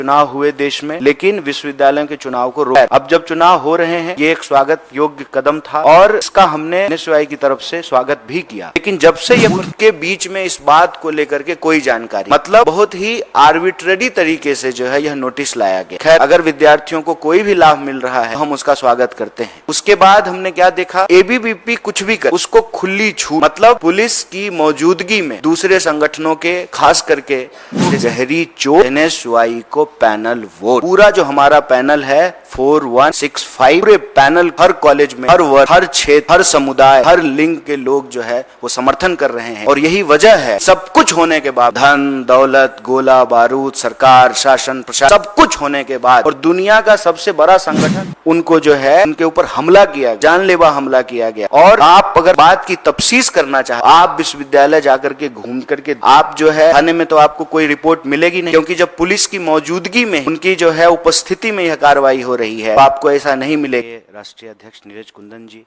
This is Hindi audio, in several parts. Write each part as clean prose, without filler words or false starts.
चुनाव हुए देश में, लेकिन विश्वविद्यालयों के चुनाव को रोका। अब जब चुनाव हो रहे हैं, ये एक स्वागत योग्य कदम था और इसका हमने NSUI की तरफ से स्वागत भी किया। लेकिन जब से ये उनके बीच में इस बात को लेकर के कोई जानकारी, मतलब बहुत ही आर्बिट्रेरी तरीके से जो है यह नोटिस लाया गया। खैर, अगर विद्यार्थियों को कोई भी लाभ मिल रहा है, हम उसका स्वागत करते हैं। उसके बाद हमने क्या देखा, ABVP कुछ भी कर, उसको खुली छूट, मतलब पुलिस की मौजूदगी में दूसरे संगठनों के, खास करके जहरी चोट, NSUI को पैनल वोट, पूरा जो हमारा पैनल है 4165, पूरे पैनल, हर कॉलेज में, हर वर्ग, हर क्षेत्र, हर समुदाय, हर लिंग के लोग जो है वो समर्थन कर रहे हैं। और यही वजह है, सब कुछ होने के बाद, धन दौलत, गोला बारूद, सरकार, शासन, प्रशासन, सब कुछ होने के बाद, और दुनिया का सबसे बड़ा संगठन उनको जो है उनके ऊपर हमला किया, जानलेवा हमला किया गया। और आप अगर बात की तफ्सीस करना चाहे, आप विश्वविद्यालय जाकर के घूम करके, आप जो है थाने में तो आपको कोई रिपोर्ट मिलेगी नहीं, क्योंकि जब पुलिस की मौजूदगी में, उनकी जो है उपस्थिति में यह कार्रवाई हो रही है, तो आपको ऐसा नहीं मिलेगा। राष्ट्रीय अध्यक्ष नीरज कुंदन जी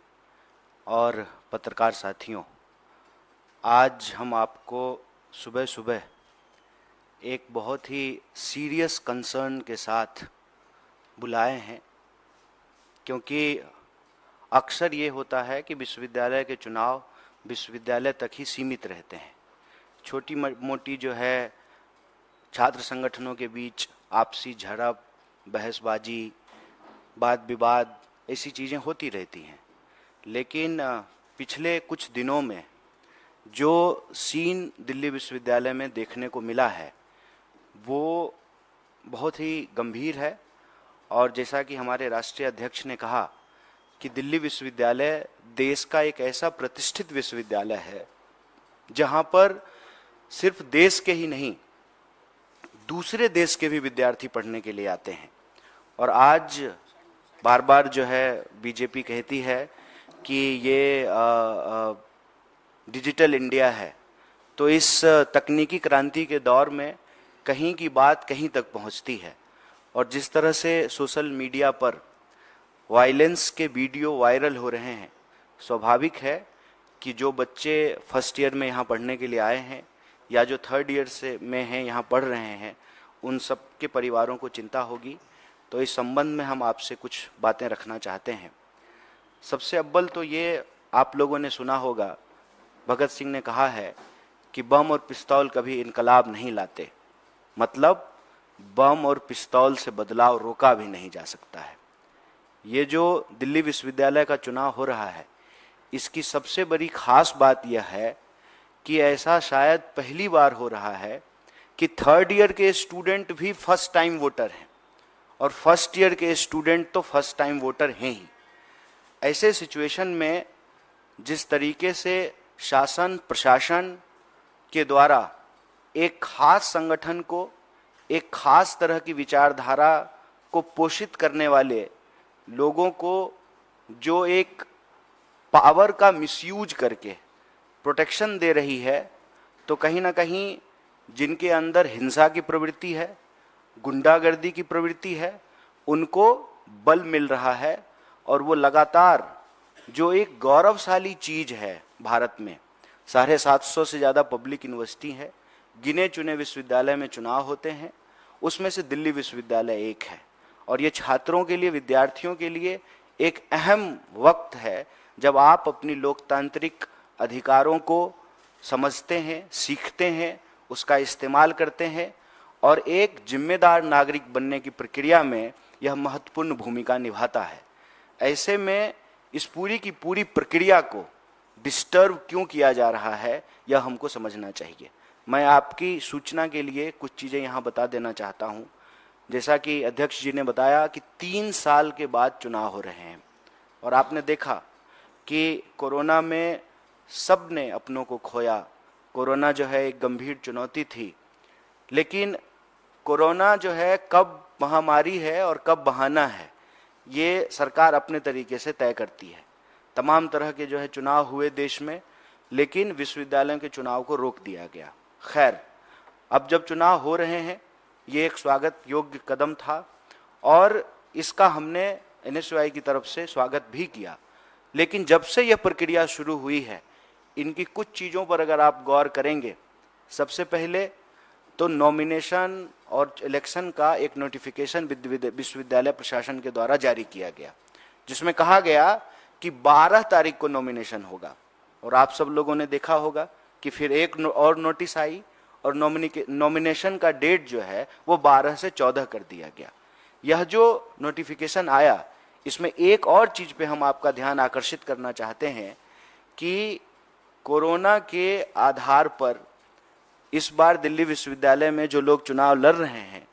और पत्रकार साथियों, आज हम आपको सुबह सुबह एक बहुत ही सीरियस कंसर्न के साथ बुलाए हैं, क्योंकि अक्सर ये होता है कि विश्वविद्यालय के चुनाव विश्वविद्यालय तक ही सीमित रहते हैं। छोटी मोटी जो है छात्र संगठनों के बीच आपसी झड़प, बहसबाजी, वाद विवाद, ऐसी चीज़ें होती रहती हैं। लेकिन पिछले कुछ दिनों में जो सीन दिल्ली विश्वविद्यालय में देखने को मिला है वो बहुत ही गंभीर है। और जैसा कि हमारे राष्ट्रीय अध्यक्ष ने कहा कि दिल्ली विश्वविद्यालय देश का एक ऐसा प्रतिष्ठित विश्वविद्यालय है जहां पर सिर्फ देश के ही नहीं, दूसरे देश के भी विद्यार्थी पढ़ने के लिए आते हैं। और आज बार बार जो है बीजेपी कहती है कि ये डिजिटल इंडिया है, तो इस तकनीकी क्रांति के दौर में कहीं की बात कहीं तक पहुंचती है। और जिस तरह से सोशल मीडिया पर वायलेंस के वीडियो वायरल हो रहे हैं, स्वाभाविक है कि जो बच्चे फर्स्ट ईयर में यहाँ पढ़ने के लिए आए हैं या जो थर्ड ईयर से में हैं यहाँ पढ़ रहे हैं, उन सब के परिवारों को चिंता होगी। तो इस संबंध में हम आपसे कुछ बातें रखना चाहते हैं। सबसे अव्वल तो ये आप लोगों ने सुना होगा, भगत सिंह ने कहा है कि बम और पिस्तौल कभी इनकलाब नहीं लाते, मतलब बम और पिस्तौल से बदलाव रोका भी नहीं जा सकता है। ये जो दिल्ली विश्वविद्यालय का चुनाव हो रहा है, इसकी सबसे बड़ी खास बात यह है कि ऐसा शायद पहली बार हो रहा है कि थर्ड ईयर के स्टूडेंट भी फर्स्ट टाइम वोटर हैं और फर्स्ट ईयर के स्टूडेंट तो फर्स्ट टाइम वोटर हैं ही। ऐसे सिचुएशन में जिस तरीके से शासन प्रशासन के द्वारा एक खास संगठन को, एक खास तरह की विचारधारा को पोषित करने वाले लोगों को जो एक पावर का मिसयूज करके प्रोटेक्शन दे रही है, तो कहीं ना कहीं जिनके अंदर हिंसा की प्रवृत्ति है, गुंडागर्दी की प्रवृत्ति है, उनको बल मिल रहा है। और वो लगातार जो एक गौरवशाली चीज है भारत में, 750 से ज़्यादा पब्लिक यूनिवर्सिटी है, गिने चुने विश्वविद्यालय में चुनाव होते हैं, उसमें से दिल्ली विश्वविद्यालय एक है। और ये छात्रों के लिए, विद्यार्थियों के लिए एक अहम वक्त है जब आप अपनी लोकतांत्रिक अधिकारों को समझते हैं, सीखते हैं, उसका इस्तेमाल करते हैं और एक जिम्मेदार नागरिक बनने की प्रक्रिया में यह महत्वपूर्ण भूमिका निभाता है। ऐसे में इस पूरी की पूरी प्रक्रिया को डिस्टर्ब क्यों किया जा रहा है, यह हमको समझना चाहिए। मैं आपकी सूचना के लिए कुछ चीज़ें यहाँ बता देना चाहता हूँ। जैसा कि अध्यक्ष जी ने बताया कि 3 साल के बाद चुनाव हो रहे हैं और आपने देखा कि कोरोना में सब ने अपनों को खोया। कोरोना जो है एक गंभीर चुनौती थी, लेकिन कोरोना जो है कब महामारी है और कब बहाना है, ये सरकार अपने तरीके से तय करती है। तमाम तरह के जो है चुनाव हुए देश में, लेकिन विश्वविद्यालयों के चुनाव को रोक दिया गया। खैर, अब जब चुनाव हो रहे हैं, ये एक स्वागत योग्य कदम था और इसका हमने NSUI की तरफ से स्वागत भी किया। लेकिन जब से यह प्रक्रिया शुरू हुई है, इनकी कुछ चीज़ों पर अगर आप गौर करेंगे, सबसे पहले तो नॉमिनेशन और इलेक्शन का एक नोटिफिकेशन विश्वविद्यालय प्रशासन के द्वारा जारी किया गया, जिसमें कहा गया कि 12 तारीख को नॉमिनेशन होगा। और आप सब लोगों ने देखा होगा कि फिर एक और नोटिस आई और नॉमिनेशन का डेट जो है वो 12 से 14 कर दिया गया। यह जो नोटिफिकेशन आया, इसमें एक और चीज पे हम आपका ध्यान आकर्षित करना चाहते हैं कि कोरोना के आधार पर इस बार दिल्ली विश्वविद्यालय में जो लोग चुनाव लड़ रहे हैं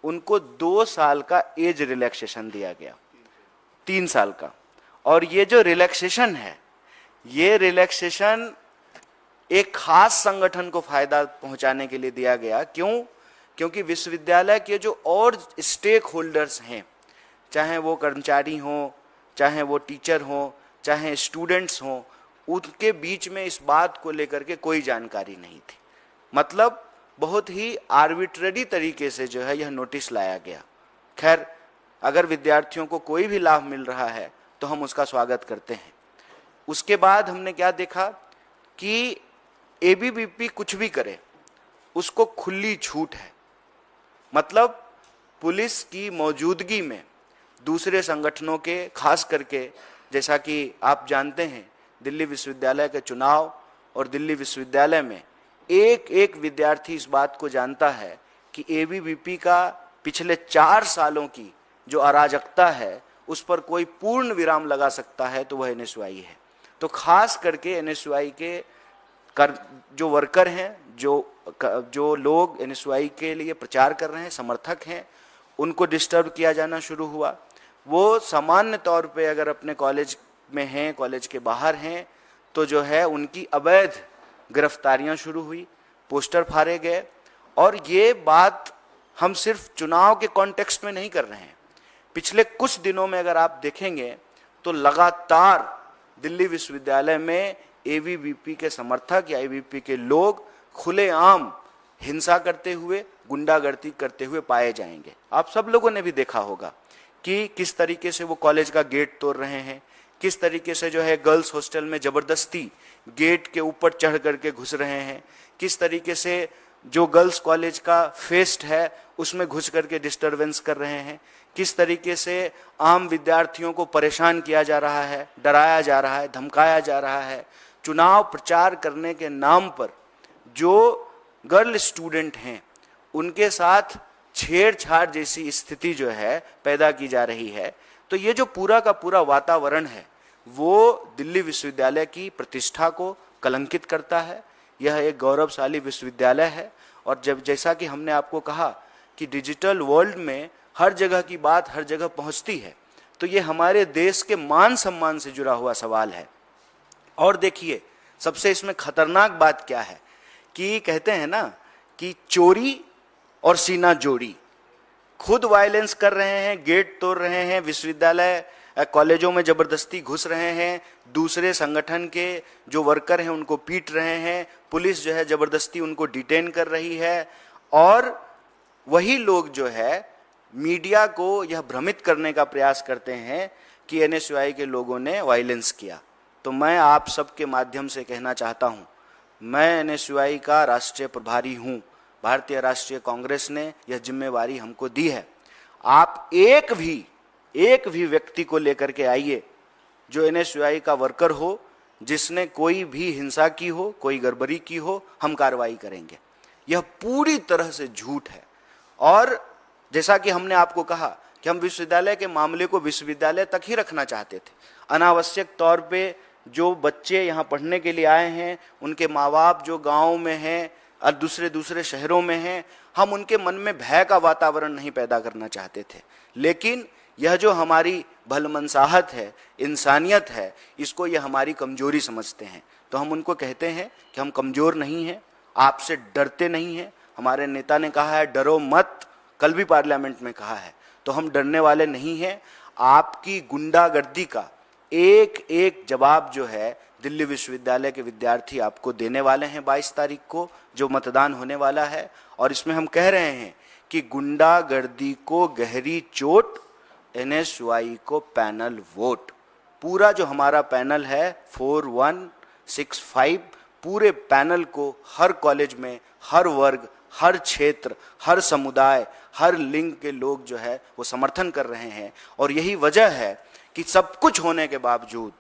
उनको 2 साल का एज रिलैक्सेशन दिया गया, 3 साल का। और ये जो रिलैक्सेशन है, ये रिलैक्सेशन एक खास संगठन को फायदा पहुंचाने के लिए दिया गया। क्यों? क्योंकि विश्वविद्यालय के जो और स्टेक होल्डर्स हैं, चाहे वो कर्मचारी हों, चाहे वो टीचर हों, चाहे स्टूडेंट्स हों, उनके बीच में इस बात को लेकर के कोई जानकारी नहीं थी। मतलब बहुत ही आर्बिट्ररी तरीके से जो है यह नोटिस लाया गया। खैर, अगर विद्यार्थियों को कोई भी लाभ मिल रहा है तो हम उसका स्वागत करते हैं। उसके बाद हमने क्या देखा कि एबीवीपी कुछ भी करे उसको खुली छूट है। मतलब पुलिस की मौजूदगी में दूसरे संगठनों के, खास करके जैसा कि आप जानते हैं दिल्ली विश्वविद्यालय के चुनाव और दिल्ली विश्वविद्यालय में एक एक विद्यार्थी इस बात को जानता है कि एबीवीपी का पिछले 4 सालों की जो अराजकता है उस पर कोई पूर्ण विराम लगा सकता है तो वह एनएसयूआई है। तो खास करके एनएसयूआई के जो वर्कर हैं, जो लोग एनएसयूआई के लिए प्रचार कर रहे हैं, समर्थक हैं, उनको डिस्टर्ब किया जाना शुरू हुआ। वो सामान्य तौर पे अगर अपने कॉलेज में हैं, कॉलेज के बाहर हैं, तो जो है उनकी अवैध गिरफ्तारियां शुरू हुई, पोस्टर फाड़े गए। और ये बात हम सिर्फ चुनाव के कॉन्टेक्स्ट में नहीं कर रहे हैं। पिछले कुछ दिनों में अगर आप देखेंगे तो लगातार दिल्ली विश्वविद्यालय में एबीवीपी के समर्थक या एबीवीपी के लोग खुलेआम हिंसा करते हुए, गुंडागर्दी करते हुए पाए जाएंगे। आप सब लोगों ने भी देखा होगा कि किस तरीके से वो कॉलेज का गेट तोड़ रहे हैं, किस तरीके से जो है गर्ल्स हॉस्टल में जबरदस्ती गेट के ऊपर चढ़ करके घुस रहे हैं, किस तरीके से जो गर्ल्स कॉलेज का फेस्ट है उसमें घुस करके डिस्टरबेंस कर रहे हैं, किस तरीके से आम विद्यार्थियों को परेशान किया जा रहा है, डराया जा रहा है, धमकाया जा रहा है। चुनाव प्रचार करने के नाम पर जो गर्ल स्टूडेंट हैं उनके साथ छेड़छाड़ जैसी स्थिति जो है पैदा की जा रही है। तो ये जो पूरा का पूरा वातावरण है वो दिल्ली विश्वविद्यालय की प्रतिष्ठा को कलंकित करता है। यह एक गौरवशाली विश्वविद्यालय है। और जब जैसा कि हमने आपको कहा कि डिजिटल वर्ल्ड में हर जगह की बात हर जगह पहुंचती है, तो ये हमारे देश के मान सम्मान से जुड़ा हुआ सवाल है। और देखिए, सबसे इसमें खतरनाक बात क्या है कि कहते हैं ना कि चोरी और सीना जोड़ी, खुद वायलेंस कर रहे हैं, गेट तोड़ रहे हैं, विश्वविद्यालय कॉलेजों में जबरदस्ती घुस रहे हैं, दूसरे संगठन के जो वर्कर हैं उनको पीट रहे हैं, पुलिस जो है जबरदस्ती उनको डिटेन कर रही है। और वही लोग जो है मीडिया को यह भ्रमित करने का प्रयास करते हैं कि एनएसयूआई के लोगों ने वायलेंस किया। तो मैं आप सबके माध्यम से कहना चाहता हूं, मैं एनएसयूआई का राष्ट्रीय प्रभारी हूं। भारतीय राष्ट्रीय कांग्रेस ने यह जिम्मेवारी हमको दी है। आप एक भी व्यक्ति को लेकर के आइए जो एनएसयूआई का वर्कर हो, जिसने कोई भी हिंसा की हो, कोई गड़बड़ी की हो, हम कार्रवाई करेंगे। यह पूरी तरह से झूठ है। और जैसा कि हमने आपको कहा कि हम विश्वविद्यालय के मामले को विश्वविद्यालय तक ही रखना चाहते थे। अनावश्यक तौर पे जो बच्चे यहाँ पढ़ने के लिए आए हैं, उनके माँ बाप जो गाँव में हैं और दूसरे शहरों में हैं, हम उनके मन में भय का वातावरण नहीं पैदा करना चाहते थे। लेकिन यह जो हमारी भलमनसाहत है, इंसानियत है, इसको यह हमारी कमजोरी समझते हैं। तो हम उनको कहते हैं कि हम कमजोर नहीं हैं, आपसे डरते नहीं हैं। हमारे नेता ने कहा है डरो मत, कल भी पार्लियामेंट में कहा है। तो हम डरने वाले नहीं हैं। आपकी गुंडागर्दी का एक एक जवाब जो है दिल्ली विश्वविद्यालय के विद्यार्थी आपको देने वाले हैं 22 तारीख को जो मतदान होने वाला है। और इसमें हम कह रहे हैं कि गुंडागर्दी को गहरी चोट, एनएसयूआई को पैनल वोट। पूरा जो हमारा पैनल है 4165, पूरे पैनल को हर कॉलेज में, हर वर्ग, हर क्षेत्र, हर समुदाय, हर लिंग के लोग जो है वो समर्थन कर रहे हैं। और यही वजह है कि सब कुछ होने के बावजूद,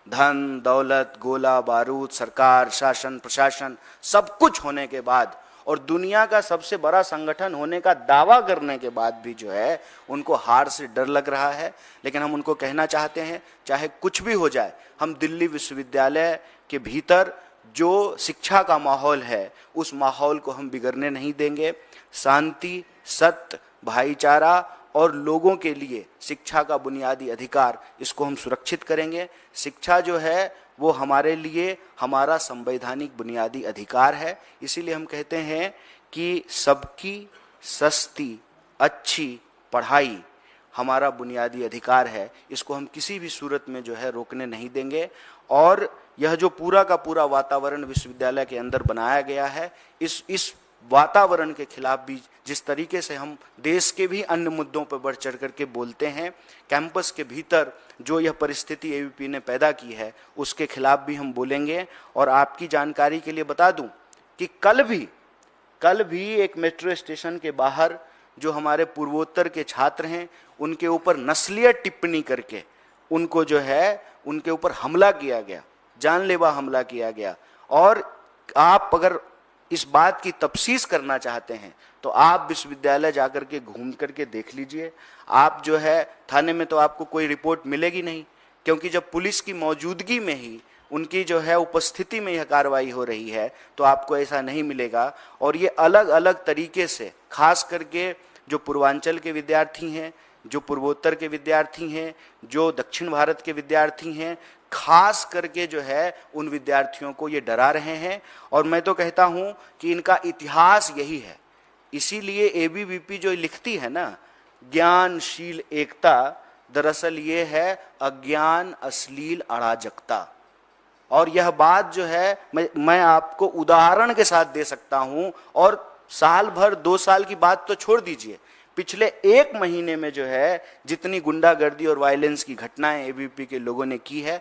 धन दौलत, गोला बारूद, सरकार, शासन प्रशासन, सब कुछ होने के बाद और दुनिया का सबसे बड़ा संगठन होने का दावा करने के बाद भी जो है उनको हार से डर लग रहा है। लेकिन हम उनको कहना चाहते हैं, चाहे कुछ भी हो जाए, हम दिल्ली विश्वविद्यालय के भीतर जो शिक्षा का माहौल है उस माहौल को हम बिगड़ने नहीं देंगे। शांति, सत्य, भाईचारा और लोगों के लिए शिक्षा का बुनियादी अधिकार, इसको हम सुरक्षित करेंगे। शिक्षा जो है वो हमारे लिए हमारा संवैधानिक बुनियादी अधिकार है। इसीलिए हम कहते हैं कि सबकी सस्ती अच्छी पढ़ाई हमारा बुनियादी अधिकार है। इसको हम किसी भी सूरत में जो है रोकने नहीं देंगे। और यह जो पूरा का पूरा वातावरण विश्वविद्यालय के अंदर बनाया गया है, इस वातावरण के खिलाफ भी जिस तरीके से हम देश के भी अन्य मुद्दों पर बढ़ चढ़ करके बोलते हैं, कैंपस के भीतर जो यह परिस्थिति एबीवीपी ने पैदा की है उसके खिलाफ भी हम बोलेंगे। और आपकी जानकारी के लिए बता दूं कि कल भी एक मेट्रो स्टेशन के बाहर जो हमारे पूर्वोत्तर के छात्र हैं उनके ऊपर नस्लीय टिप्पणी करके उनको जो है उनके ऊपर हमला किया गया, जानलेवा हमला किया गया। और आप अगर इस बात की तफ्सीस करना चाहते हैं तो आप विश्वविद्यालय जाकर के घूम करके देख लीजिए। आप जो है थाने में तो आपको कोई रिपोर्ट मिलेगी नहीं, क्योंकि जब पुलिस की मौजूदगी में ही उनकी जो है उपस्थिति में यह कार्रवाई हो रही है तो आपको ऐसा नहीं मिलेगा। और ये अलग अलग तरीके से, खास करके जो पूर्वांचल के विद्यार्थी हैं, जो पूर्वोत्तर के विद्यार्थी हैं, जो दक्षिण भारत के विद्यार्थी हैं, खास करके जो है उन विद्यार्थियों को ये डरा रहे हैं। और मैं तो कहता हूं कि इनका इतिहास यही है। इसीलिए एबीवीपी जो लिखती है ना, ज्ञानशील एकता, दरअसल ये है अज्ञान अश्लील अराजकता। और यह बात जो है मैं आपको उदाहरण के साथ दे सकता हूं। और साल भर 2 साल की बात तो छोड़ दीजिए, पिछले 1 महीने में जो है जितनी गुंडागर्दी और वायलेंस की घटनाएं एबीवीपी के लोगों ने की है